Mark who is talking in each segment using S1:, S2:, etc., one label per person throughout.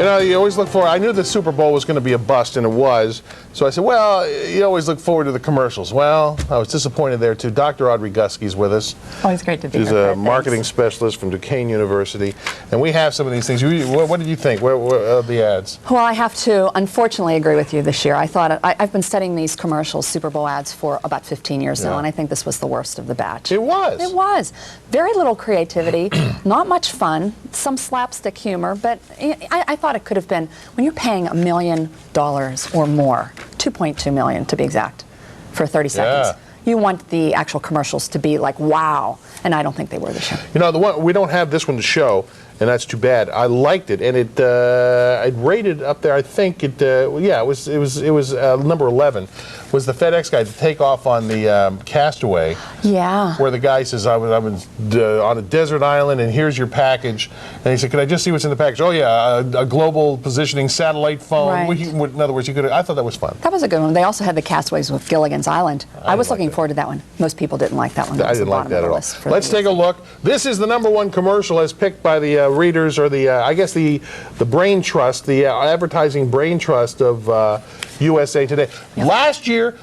S1: You know, you always look forward. I knew the Super Bowl was going to be a bust, and it was. So I said, well, you always look forward to the commercials. Well, I was disappointed there, too. Dr. Audrey Guskey's with us.
S2: Always great to be here.
S1: She's a marketing specialist from Duquesne University. And we have some of these things. What did you think? Where are the ads?
S2: Well, I have to, unfortunately, agree with you this year. I thought, I've been studying these commercials, Super Bowl ads, for about 15 years now, and I think this was the worst of the batch.
S1: It was.
S2: It was. Very little creativity, not much fun, some slapstick humor, but I thought it could have been, when you're paying $1 million or more, $2.2 million to be exact, for 30 seconds. You want the actual commercials to be like, wow, and I don't think they were this year.
S1: You know, we don't have this one to show, and that's too bad. I liked it, and I'd rated up there. I think it was number 11. Was the FedEx guy to take off on the Castaway?
S2: Yeah.
S1: Where the guy says, I was on a desert island, and here's your package. And he said, "Can I just see what's in the package?" Oh yeah, a global positioning satellite phone.
S2: Right.
S1: In other words, I thought that was fun.
S2: That was a good one. They also had the Castaways with Gilligan's Island. I was looking forward to that one. Most people didn't like that one.
S1: I didn't like that at all. Let's take a look. This is the #1 commercial as picked by the readers, or I guess the brain trust, the advertising brain trust of USA Today.
S2: Yeah.
S1: Last year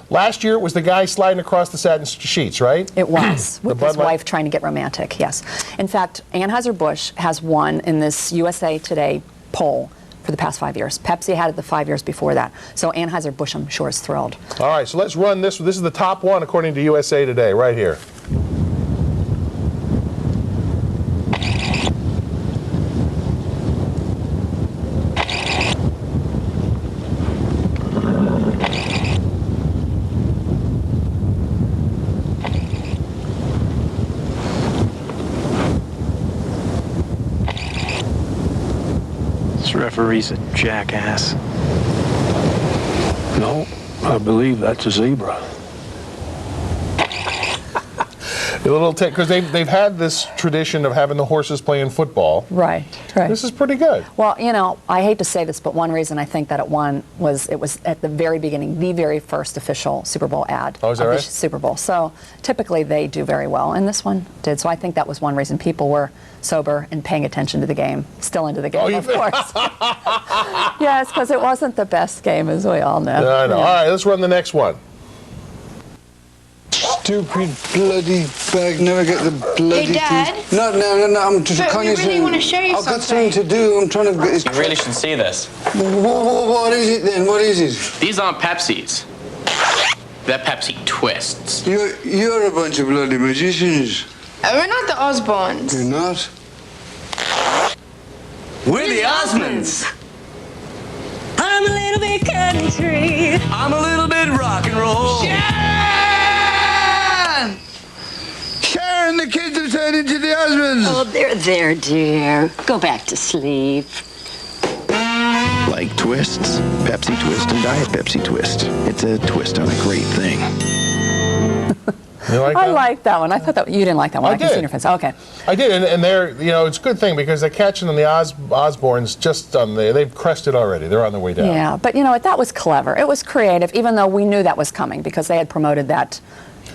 S1: it was the guy sliding across the satin sheets, right?
S2: It was, with his wife trying to get romantic, yes. In fact, Anheuser-Busch has won in this USA Today poll for the past 5 years. Pepsi had it the 5 years before that. So Anheuser-Busch, I'm sure, is thrilled.
S1: All right, so let's run this. This is the top one according to USA Today, right here.
S3: This referee's a jackass.
S4: No, I believe that's a zebra.
S1: A little because they've had this tradition of having the horses playing football.
S2: Right, right.
S1: This is pretty good.
S2: Well, you know, I hate to say this, but one reason I think that it won was it was at the very beginning, the very first official Super Bowl ad
S1: of the
S2: Super Bowl. So typically they do very well, and this one did. So I think that was one reason people were sober and paying attention to the game, still into the game, of course. Yes, because it wasn't the best game, as we all know.
S1: I know. Yeah. All right, let's run the next one.
S5: Stupid bloody bag, never get the bloody...
S6: Hey, Dad?
S5: No, I'm just...
S6: But we really want to show you something.
S5: I've got something to do, I'm trying to get this...
S7: You really should see this.
S5: What is it then? What is it?
S7: These aren't Pepsis. They're Pepsi Twists.
S5: You're a bunch of bloody magicians.
S6: We're not the Osbournes.
S5: You're not?
S7: We're the Osmonds.
S8: I'm a little bit country.
S7: I'm a little bit rock and roll.
S5: Sharon, the kids have turned into the Osmonds.
S8: Oh, they're there, dear. Go back to sleep.
S9: Like twists, Pepsi Twist and Diet Pepsi Twist. It's a twist on a great thing.
S1: You like
S2: I
S1: that?
S2: liked that one. I thought that you didn't like that one.
S1: I
S2: can
S1: did.
S2: see your face. Okay.
S1: I did, and they're, you know, it's a good thing because they're catching the Osbournes just on they've crested already. They're on their way down.
S2: Yeah, but you know what? That was clever. It was creative, even though we knew that was coming because they had promoted that.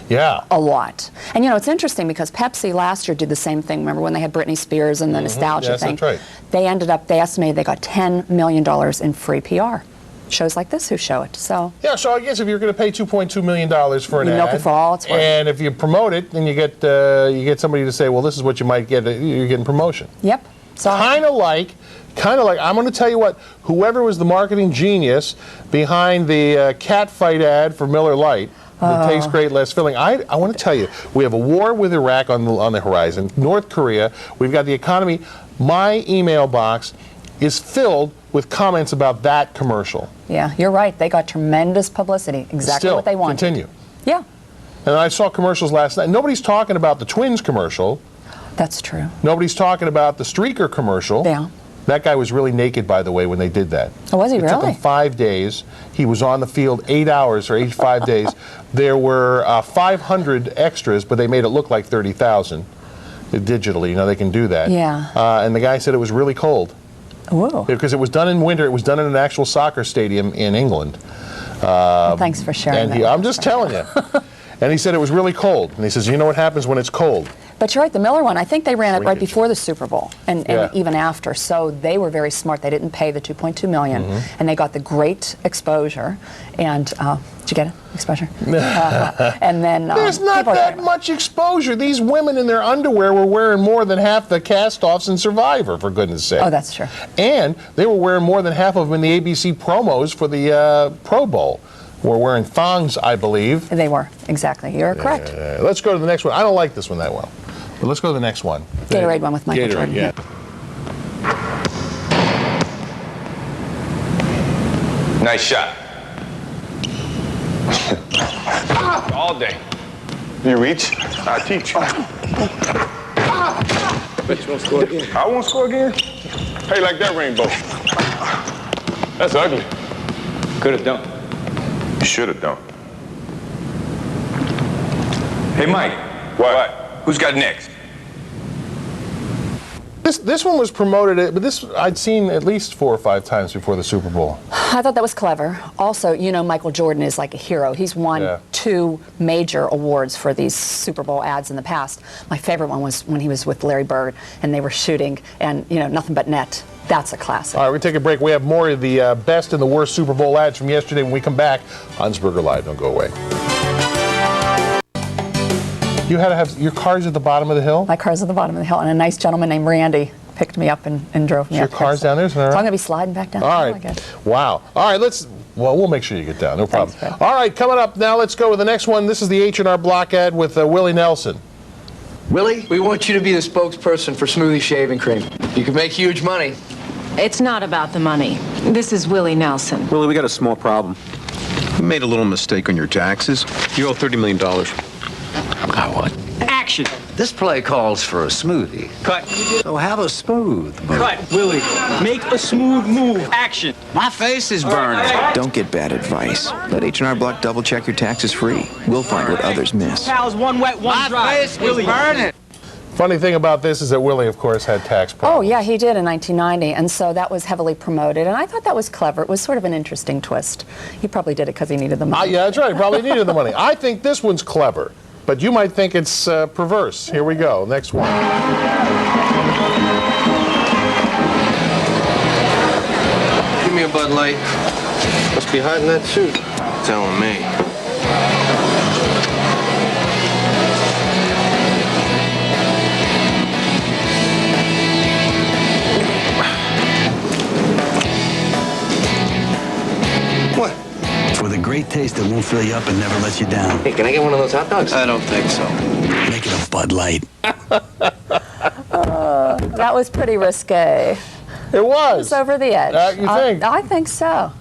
S1: Yeah.
S2: A lot. And you know, it's interesting because Pepsi last year did the same thing. Remember when they had Britney Spears and the nostalgia thing?
S1: That's right.
S2: They estimated they got $10 million in free PR. Shows like this who show it. So
S1: yeah, so I guess if you're going to pay $2.2 million for an ad,
S2: milk it for all it's worth.
S1: And if you promote it, then you get somebody to say, well, this is what you might get. You're getting promotion.
S2: Yep. So
S1: kind of like, I'm going to tell you what, whoever was the marketing genius behind the cat fight ad for Miller Lite, that tastes great, less filling. I want to tell you, we have a war with Iraq on the horizon, North Korea, we've got the economy. My email box is filled with comments about that commercial.
S2: Yeah, you're right. They got tremendous publicity. Exactly what they wanted.
S1: Continue.
S2: Yeah.
S1: And I saw commercials last night. Nobody's talking about the Twins commercial.
S2: That's true.
S1: Nobody's talking about the Streaker commercial.
S2: Yeah.
S1: That guy was really naked, by the way, when they did that.
S2: Oh, was he really?
S1: It took him 5 days. He was on the field 8 hours or 85 days. There were 500 extras, but they made it look like 30,000 digitally. You know, they can do that.
S2: Yeah.
S1: And the guy said it was really cold.
S2: Whoa.
S1: Because it was done in winter. It was done in an actual soccer stadium in England.
S2: Well, thanks for sharing that.
S1: I'm just telling you. And he said it was really cold. And he says, you know what happens when it's cold?
S2: But you're right, the Miller one, I think they ran it right before the Super Bowl and even after. So they were very smart. They didn't pay the $2.2 million, and they got the great exposure. And did you get it? Exposure? And then
S1: there's not that much exposure. These women in their underwear were wearing more than half the cast-offs in Survivor, for goodness sake.
S2: Oh, that's true.
S1: And they were wearing more than half of them in the ABC promos for the Pro Bowl. Were wearing thongs, I believe.
S2: They were, exactly. You're correct.
S1: Let's go to the next one. I don't like this one that well. But let's go to the next one.
S2: Gatorade one with Michael Jordan.
S1: Yeah.
S5: Nice shot. All day. You reach? I teach. Bet you won't score again. I won't score again? How you like that rainbow? That's ugly. Could have done. You should have done. Hey, Mike. What? Who's got next?
S1: This one was promoted, but this I'd seen at least 4 or 5 times before the Super Bowl.
S2: I thought that was clever. Also, you know, Michael Jordan is like a hero. He's won 2 major awards for these Super Bowl ads in the past. My favorite one was when he was with Larry Bird and they were shooting and, you know, nothing but net. That's a classic.
S1: All right, we take a break. We have more of the best and the worst Super Bowl ads from yesterday when we come back. Honsberger Live. Don't go away. You had to have your car's at the bottom of the hill?
S2: My car's at the bottom of the hill, and a nice gentleman named Randy picked me up and drove me
S1: Your
S2: up.
S1: car's down there? So I'm
S2: going to be sliding back down.
S1: All right. Wow. All right, we'll make sure you get down. No problem.
S2: Thanks,
S1: all right, coming up now, let's go with the next one. This is the H&R Block ad with Willie Nelson.
S10: Willie, we want you to be the spokesperson for Smoothie Shaving Cream. You can make huge money.
S11: It's not about the money. This is Willie Nelson.
S9: Willie, we got a small problem. You made a little mistake on your taxes. You owe $30 million.
S3: What? Action.
S10: This play calls for a smoothie.
S3: Cut.
S10: So have a smooth move.
S3: Cut. Willie, make a smooth move. Action.
S10: My face is burning.
S9: Don't get bad advice. Let H&R Block double-check your taxes free. We'll find what others miss.
S3: Pals, one wet, one dry.
S10: My face is burning.
S1: Funny thing about this is that Willie, of course, had tax problems.
S2: Oh, yeah, he did in 1990, and so that was heavily promoted, and I thought that was clever. It was sort of an interesting twist. He probably did it because he needed the money.
S1: Yeah, that's right. He probably needed the money. I think this one's clever, but you might think it's perverse. Here we go. Next one.
S10: Give me a Bud Light. Must be hiding that suit. Telling me.
S12: With a great taste that won't fill you up and never let you down.
S10: Hey, can I get one of those hot dogs?
S12: I don't think so. Make it a Bud Light.
S2: That was pretty risque.
S1: It was.
S2: It was over the edge.
S1: You think?
S2: I think so.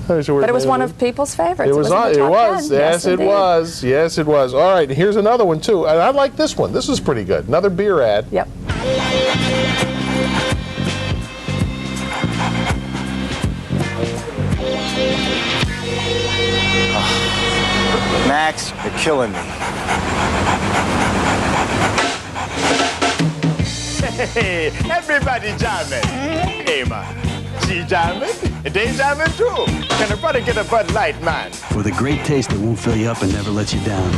S2: But it was one of people's favorites.
S1: It was.
S2: It was.
S1: Yes, it was. Yes, it was. All right, here's another one, too. And I like this one. This is pretty good. Another beer ad.
S2: Yep.
S13: Max, you're killing me.
S14: Hey, everybody jamming. Hey, man. She jamming, they jamming too. Can a brother get a Bud Light, man?
S12: With a great taste that won't fill you up and never let you down.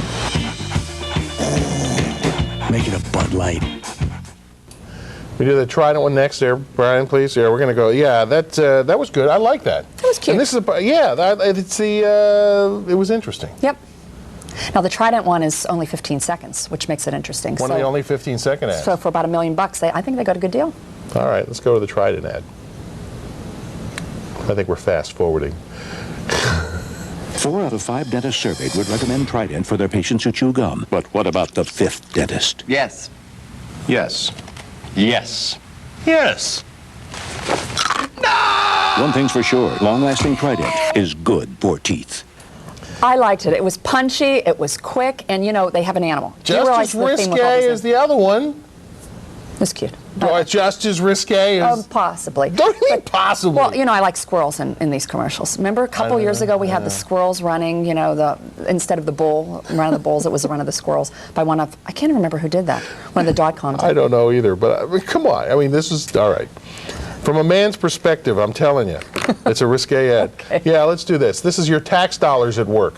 S12: Make it a Bud Light.
S1: We do the Trident one next there, Brian, please. Yeah, we're going to go. Yeah, that was good. I like that.
S2: It was cute.
S1: And this is, it was interesting.
S2: Yep. Now, the Trident one is only 15 seconds, which makes it interesting.
S1: One of the only 15-second ads.
S2: So for about $1 million, I think they got a good deal.
S1: All right, let's go to the Trident ad. I think we're fast-forwarding.
S15: 4 out of 5 dentists surveyed would recommend Trident for their patients who chew gum. But what about the 5th dentist?
S10: Yes.
S15: Yes.
S14: Yes. Yes.
S15: One thing's for sure, long-lasting Trident is good for teeth.
S2: I liked it. It was punchy, it was quick, and you know, they have an animal.
S1: Just as risque as the other one.
S2: It's cute.
S1: Just as risque as...
S2: possibly.
S1: Don't you mean possibly?
S2: Well, you know, I like squirrels in these commercials. Remember a couple years ago we had the squirrels running, you know, instead of the bull, run of the bulls, it was the run of the squirrels by one of, I can't remember who did that, one of the .coms.
S1: I don't know either, but I mean, come on. I mean, this is, all right. From a man's perspective, I'm telling you, it's a risque ad. Okay. Yeah, let's do this. This is your tax dollars at work.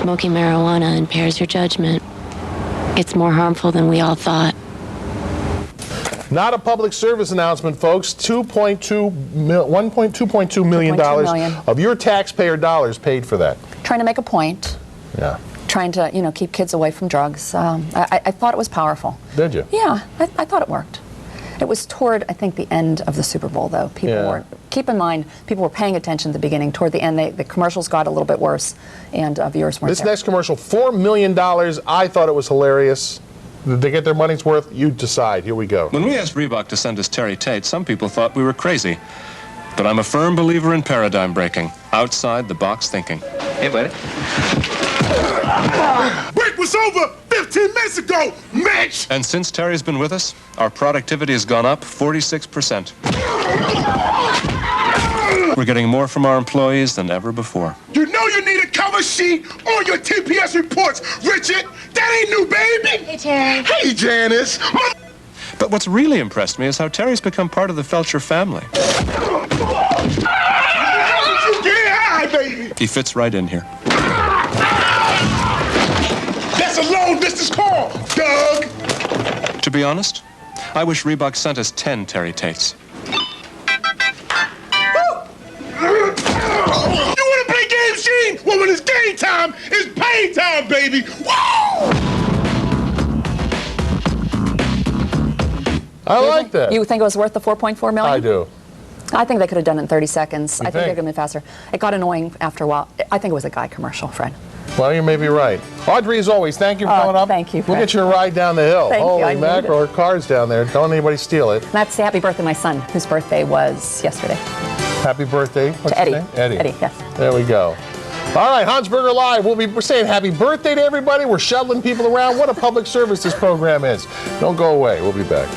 S13: Smoking marijuana impairs your judgment. It's more harmful than we all thought.
S1: Not a public service announcement, folks. $2.2 million of your taxpayer dollars paid for that.
S2: Trying to make a point.
S1: Yeah.
S2: Trying to, keep kids away from drugs. I thought it was powerful.
S1: Did you?
S2: Yeah, I thought it worked. It was toward, I think, the end of the Super Bowl, though. People weren't. Keep in mind, people were paying attention at the beginning. Toward the end, the commercials got a little bit worse, and viewers weren't
S1: This
S2: there.
S1: next commercial, $4 million. I thought it was hilarious. Did they get their money's worth? You decide. Here we go.
S16: When we asked Reebok to send us Terry Tate, some people thought we were crazy. But I'm a firm believer in paradigm breaking, outside the box thinking.
S10: Hey, buddy.
S14: Break was over 15 minutes ago, Mitch!
S16: And since Terry's been with us, our productivity has gone up 46%. We're getting more from our employees than ever before.
S14: You know you need a cover sheet on your TPS reports, Richard. That ain't new, baby.
S13: Hey, Terry.
S14: Hey, Janice.
S16: But what's really impressed me is how Terry's become part of the Felcher family.
S14: Get high, baby.
S16: He fits right in here.
S14: That's a long distance call, Doug.
S16: To be honest, I wish Reebok sent us 10 Terry Tates.
S14: You want to play games, Gene? Well, when it's game time, it's pay time, baby. Woo!
S1: I like that.
S2: You think it was worth the $4.4 million?
S1: I do.
S2: I think they could have done it in 30 seconds. I think they
S1: think?
S2: could have been faster. It got annoying after a while. I think it was a guy commercial, Fred.
S1: Well, you may be right. Audrey, as always, thank you for coming up.
S2: Thank you,
S1: We'll
S2: Fred.
S1: get you a ride down the hill.
S2: Thank you, I
S1: Holy
S2: need
S1: mackerel,
S2: it.
S1: her car's down there. Don't let anybody steal it.
S2: That's the happy birthday to my son, whose birthday was yesterday.
S1: Happy birthday. What's
S2: To Eddie.
S1: his name? Eddie.
S2: Eddie, yes.
S1: There we go. All right, Honsberger Live. We're saying happy birthday to everybody. We're shuttling people around. What a public service this program is. Don't go away. We'll be back.